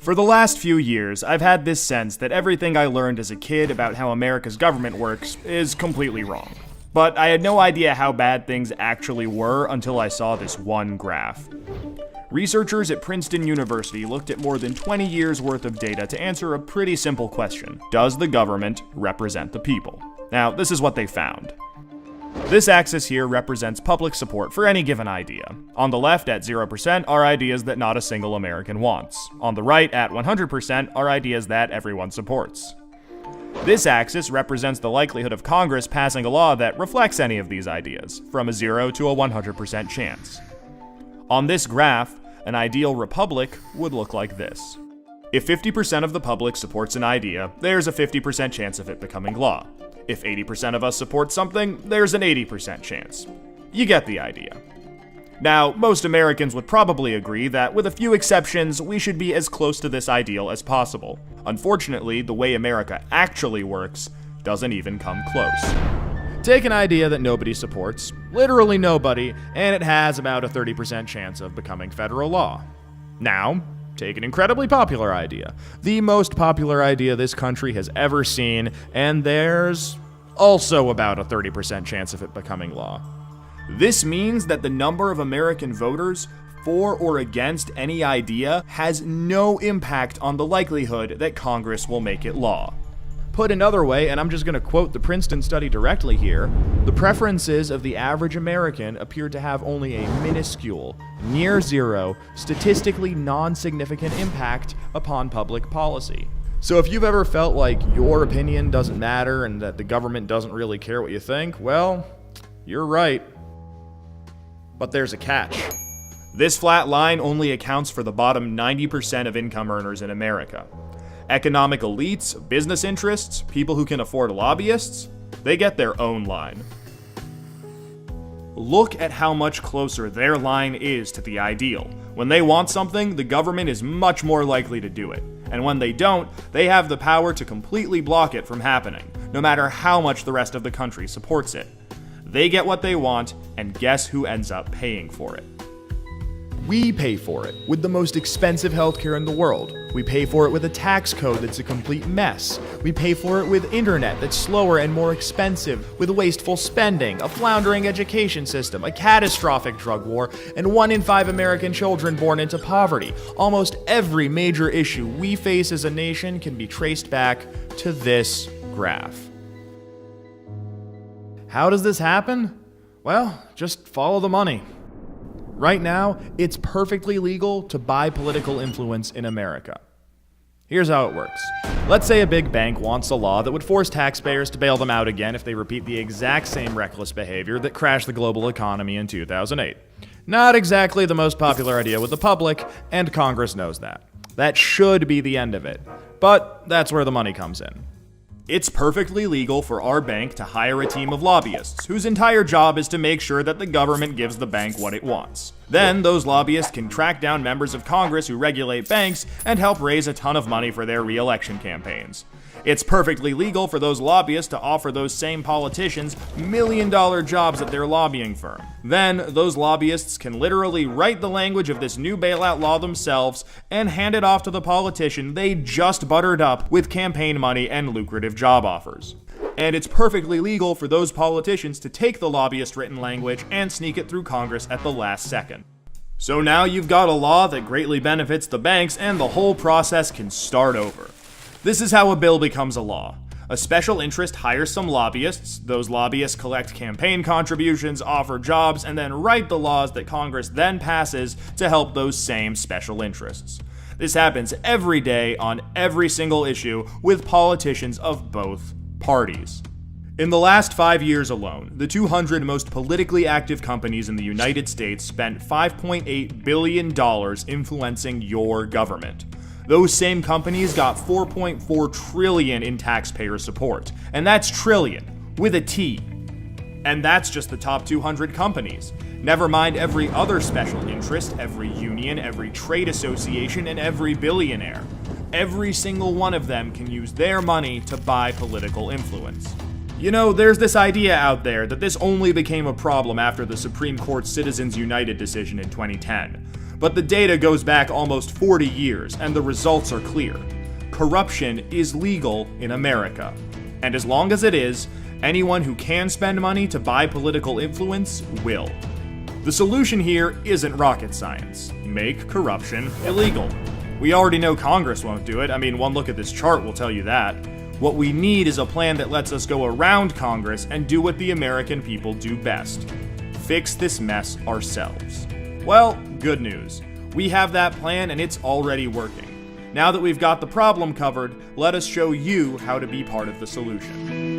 For the last few years, I've had this sense that everything I learned as a kid about how America's government works is completely wrong. But I had no idea how bad things actually were until I saw this one graph. Researchers at Princeton University looked at more than 20 years worth of data to answer a pretty simple question. Does the government represent the people? Now, this is what they found. This axis here represents public support for any given idea. On the left, at 0%, are ideas that not a single American wants. On the right, at 100%, are ideas that everyone supports. This axis represents the likelihood of Congress passing a law that reflects any of these ideas, from a 0 to a 100% chance. On this graph, an ideal republic would look like this. If 50% of the public supports an idea, there's a 50% chance of it becoming law. If 80% of us support something, there's an 80% chance. You get the idea. Now, most Americans would probably agree that, with a few exceptions, we should be as close to this ideal as possible. Unfortunately, the way America actually works doesn't even come close. Take an idea that nobody supports, literally nobody, and it has about a 30% chance of becoming federal law. Now, take an incredibly popular idea, the most popular idea this country has ever seen, and there's also about a 30% chance of it becoming law. This means that the number of American voters for or against any idea has no impact on the likelihood that Congress will make it law. Put another way, and I'm just going to quote the Princeton study directly here, the preferences of the average American appear to have only a minuscule, near zero, statistically non-significant impact upon public policy. So if you've ever felt like your opinion doesn't matter and that the government doesn't really care what you think, well, you're right. But there's a catch. This flat line only accounts for the bottom 90% of income earners in America. Economic elites, business interests, people who can afford lobbyists, they get their own line. Look at how much closer their line is to the ideal. When they want something, the government is much more likely to do it. And when they don't, they have the power to completely block it from happening, no matter how much the rest of the country supports it. They get what they want, and guess who ends up paying for it? We pay for it with the most expensive healthcare in the world. We pay for it with a tax code that's a complete mess. We pay for it with internet that's slower and more expensive, with wasteful spending, a floundering education system, a catastrophic drug war, and 1 in 5 American children born into poverty. Almost every major issue we face as a nation can be traced back to this graph. How does this happen? Well, just follow the money. Right now, it's perfectly legal to buy political influence in America. Here's how it works. Let's say a big bank wants a law that would force taxpayers to bail them out again if they repeat the exact same reckless behavior that crashed the global economy in 2008. Not exactly the most popular idea with the public, and Congress knows that. That should be the end of it. But that's where the money comes in. It's perfectly legal for our bank to hire a team of lobbyists whose entire job is to make sure that the government gives the bank what it wants. Then those lobbyists can track down members of Congress who regulate banks and help raise a ton of money for their re-election campaigns. It's perfectly legal for those lobbyists to offer those same politicians million-dollar jobs at their lobbying firm. Then, those lobbyists can literally write the language of this new bailout law themselves and hand it off to the politician they just buttered up with campaign money and lucrative job offers. And it's perfectly legal for those politicians to take the lobbyist-written language and sneak it through Congress at the last second. So now you've got a law that greatly benefits the banks, and the whole process can start over. This is how a bill becomes a law. A special interest hires some lobbyists, those lobbyists collect campaign contributions, offer jobs, and then write the laws that Congress then passes to help those same special interests. This happens every day on every single issue with politicians of both parties. In the last 5 years alone, the 200 most politically active companies in the United States spent $5.8 billion influencing your government. Those same companies got $4.4 trillion in taxpayer support. And that's trillion, with a T. And that's just the top 200 companies. Never mind every other special interest, every union, every trade association, and every billionaire. Every single one of them can use their money to buy political influence. You know, there's this idea out there that this only became a problem after the Supreme Court's Citizens United decision in 2010. But the data goes back almost 40 years, and the results are clear. Corruption is legal in America. And as long as it is, anyone who can spend money to buy political influence will. The solution here isn't rocket science. Make corruption illegal. We already know Congress won't do it. I mean, one look at this chart will tell you that. What we need is a plan that lets us go around Congress and do what the American people do best. Fix this mess ourselves. Well, good news. We have that plan and it's already working. Now that we've got the problem covered, let us show you how to be part of the solution.